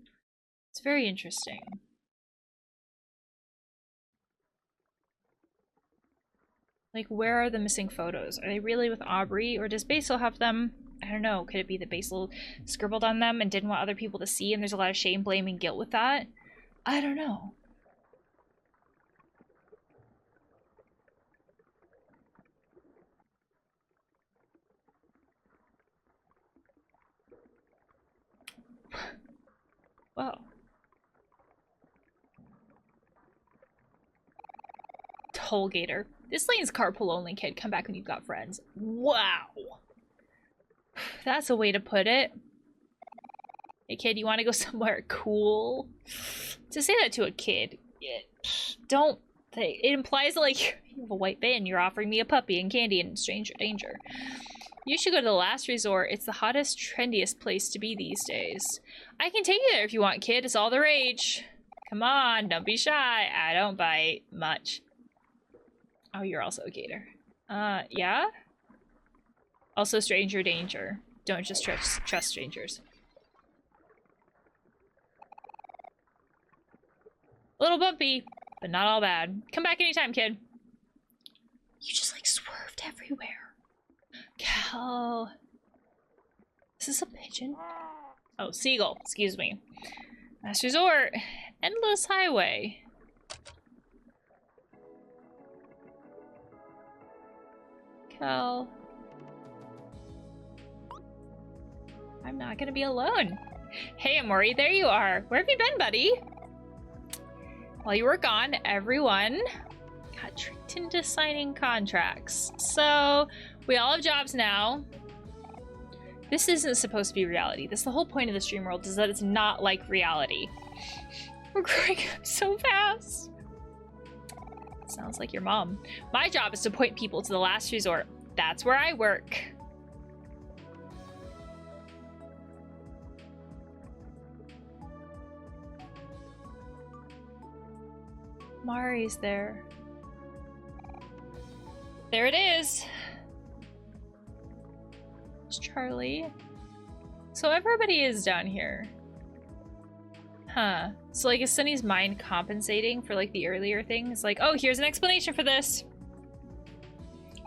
It's very interesting. Like, where are the missing photos? Are they really with Aubrey, or does Basil have them? I don't know. Could it be that Basil scribbled on them and didn't want other people to see, and there's a lot of shame, blame, and guilt with that? I don't know. Whoa. Tollgater. This lane's carpool only, kid. Come back when you've got friends. Wow. That's a way to put it. Hey kid, you want to go somewhere cool? To say that to a kid, don't. It implies that, like, you have a white van, you're offering me a puppy and candy and stranger danger. You should go to the last resort. It's the hottest, trendiest place to be these days. I can take you there if you want, kid. It's all the rage. Come on, don't be shy. I don't bite much. Oh, you're also a gator. Yeah? Also stranger danger. Don't just trust strangers. A little bumpy, but not all bad. Come back anytime, kid. You just, like, swerved everywhere. Cal. Is this a pigeon? Oh, seagull. Excuse me. Last resort. Endless highway. Cal. I'm not gonna be alone. Hey, Omori, there you are. Where have you been, buddy? While you were gone, everyone got tricked into signing contracts. So, we all have jobs now. This isn't supposed to be reality. This is the whole point of the stream world, is that it's not like reality. We're growing up so fast. Sounds like your mom. My job is to point people to the last resort. That's where I work. Mari's there. There it is. It's Charlie. So everybody is down here. Huh. So, like, is Sunny's mind compensating for, like, the earlier thing? It's like, oh, here's an explanation for this.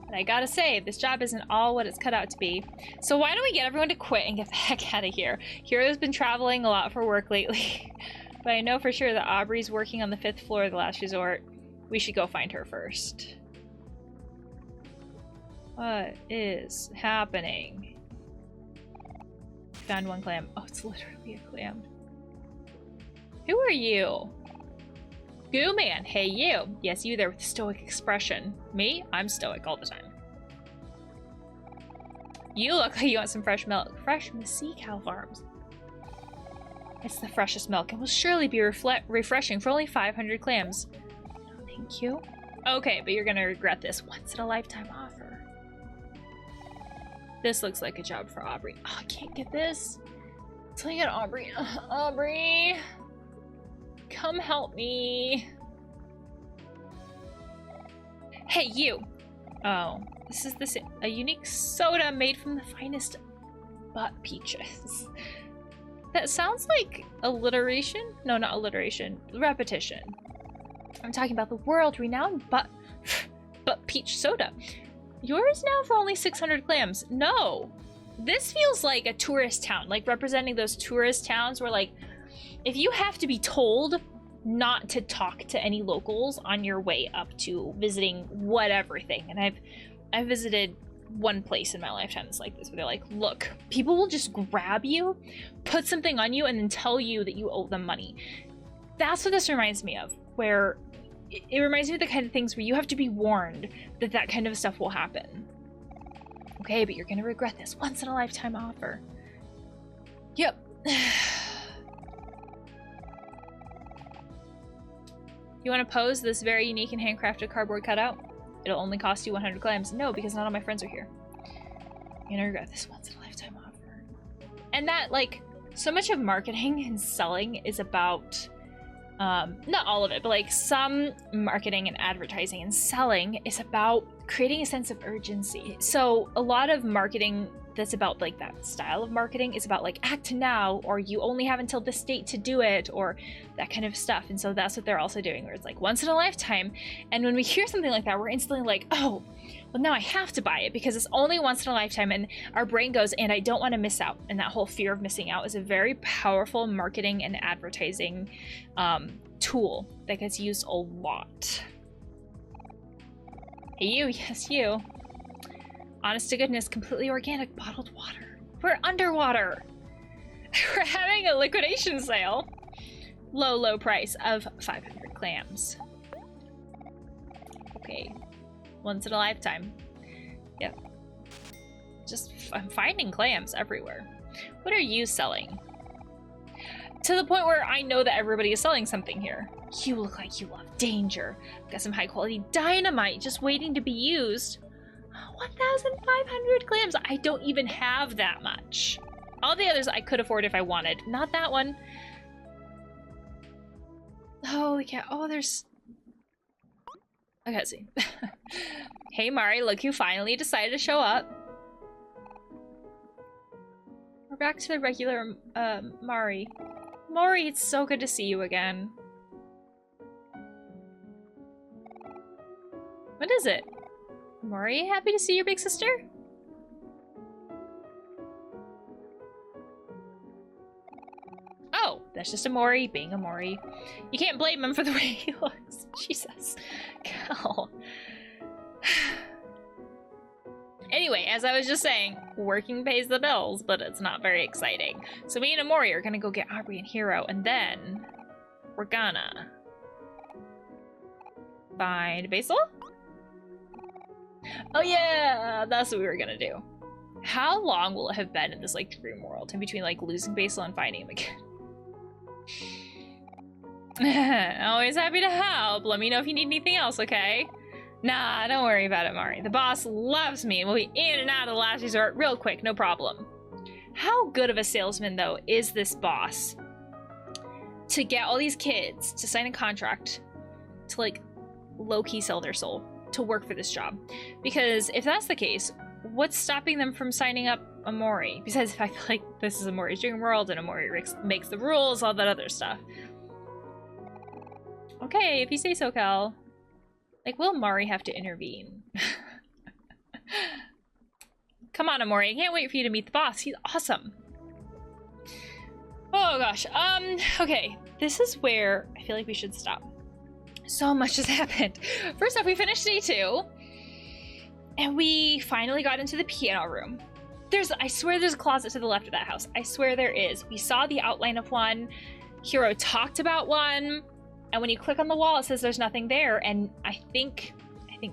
But I gotta say, this job isn't all what it's cut out to be. So why don't we get everyone to quit and get the heck out of here? Hero's been traveling a lot for work lately. But I know for sure that Aubrey's working on the 5th floor of the last resort. We should go find her first. What is happening? Found one clam. Oh, it's literally a clam. Who are you? Goo man. Hey, you. Yes, you there with the stoic expression. Me? I'm stoic all the time. You look like you want some fresh milk. Fresh from the Sea Cow Farms. It's the freshest milk and will surely be refreshing for only 500 clams. No, thank you. Okay, but you're gonna regret this. Once in a lifetime offer. This looks like a job for Aubrey. Oh, I can't get this. Until I get Aubrey. Aubrey. Come help me. Hey, you. Oh, this is a unique soda made from the finest butt peaches. That sounds like alliteration? No, not alliteration. Repetition. I'm talking about the world-renowned butt peach soda. Yours now for only 600 clams. No. This feels like a tourist town. Like, representing those tourist towns where, like, if you have to be told not to talk to any locals on your way up to visiting whatever thing. And I've visited one place in my lifetime that's like this, where they're like, look, people will just grab you, put something on you, and then tell you that you owe them money. That's what this reminds me of, where it reminds me of the kind of things where you have to be warned that that kind of stuff will happen. Okay, but you're gonna regret this. Once in a lifetime offer. Yep. You want to pose this very unique and handcrafted cardboard cutout? It'll only cost you 100 clams. No, because none of my friends are here. You're gonna regret this once in a lifetime offer. And that, like, so much of marketing and selling is about, not all of it, but like some marketing and advertising and selling is about creating a sense of urgency. So a lot of marketing that's about like that style of marketing is about like act now, or you only have until this date to do it, or that kind of stuff. And so that's what they're also doing, where it's like once in a lifetime. And when we hear something like that, we're instantly like, oh, well, now I have to buy it because it's only once in a lifetime. And our brain goes, and I don't want to miss out. And that whole fear of missing out is a very powerful marketing and advertising tool that gets used a lot. Hey, you. Yes, you. Honest to goodness, completely organic bottled water. We're underwater. We're having a liquidation sale. Low, low price of 500 clams. Okay. Once in a lifetime. Yep. I'm finding clams everywhere. What are you selling? To the point where I know that everybody is selling something here. You look like you love danger. Got some high quality dynamite just waiting to be used. 1,500 clams. I don't even have that much. All the others I could afford if I wanted. Not that one. Holy cow. Oh, there's... Okay, see. Hey, Mari, look who finally decided to show up. We're back to the regular, Mari. Mori, it's so good to see you again. What is it? Mori, happy to see your big sister? Oh, that's just Omori being Omori. You can't blame him for the way he looks. Jesus. Cal. Anyway, as I was just saying, working pays the bills, but it's not very exciting. So me and Omori are gonna go get Aubrey and Hero, and then we're gonna find Basil? Oh yeah, that's what we were gonna do. How long will it have been in this like dream world in between like losing Basil and finding him again? Always happy to help. Let me know if you need anything else, okay? Nah, don't worry about it, Mari. The boss loves me and we'll be in and out of the last resort real quick, no problem. How good of a salesman, though, is this boss to get all these kids to sign a contract to, like, low-key sell their soul to work for this job? Because if that's the case, what's stopping them from signing up Omori? Besides the fact that, like, this is Omori's dream world and Omori makes the rules, all that other stuff. Okay, if you say so, Cal. Like, will Mari have to intervene? Come on, Omori. I can't wait for you to meet the boss. He's awesome. Oh, gosh. Okay. This is where I feel like we should stop. So much has happened. First off, we finished day 2. And we finally got into the piano room. I swear there's a closet to the left of that house. I swear there is. We saw the outline of one. Hero talked about one. And when you click on the wall, it says there's nothing there. And I think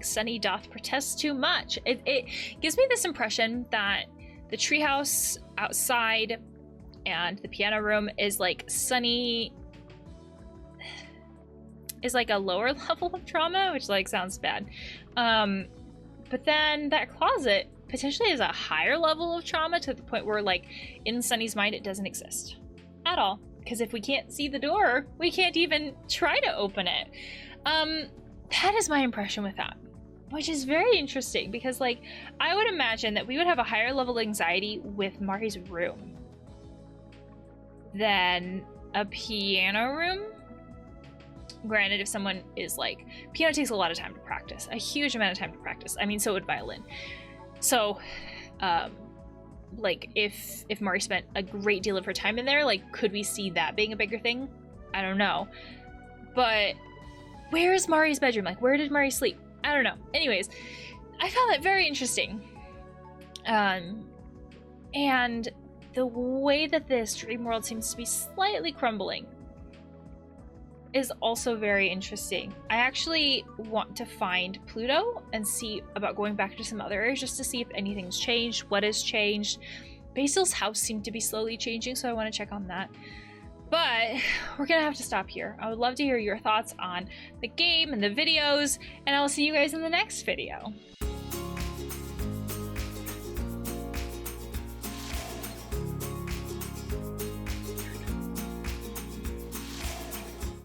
Sunny doth protest too much. It gives me this impression that the treehouse outside and the piano room is like Sunny is like a lower level of trauma, which like sounds bad. But then that closet potentially is a higher level of trauma to the point where like in Sunny's mind it doesn't exist at all. Because if we can't see the door, we can't even try to open it. That is my impression with that, which is very interesting because, like, I would imagine that we would have a higher level of anxiety with Mari's room than a piano room. Granted, if someone is like, piano takes a lot of time to practice, a huge amount of time to practice. I mean, so would violin. So, like, if Mari spent a great deal of her time in there, like, could we see that being a bigger thing? I don't know. But where is Mari's bedroom? Like, where did Mari sleep? I don't know. Anyways, I found that very interesting. And the way that this dream world seems to be slightly crumbling is also very interesting. I actually want to find Pluto and see about going back to some other areas just to see if anything's changed, what has changed. Basil's house seemed to be slowly changing, so I want to check on that. But we're gonna have to stop here. I would love to hear your thoughts on the game and the videos, and I'll see you guys in the next video.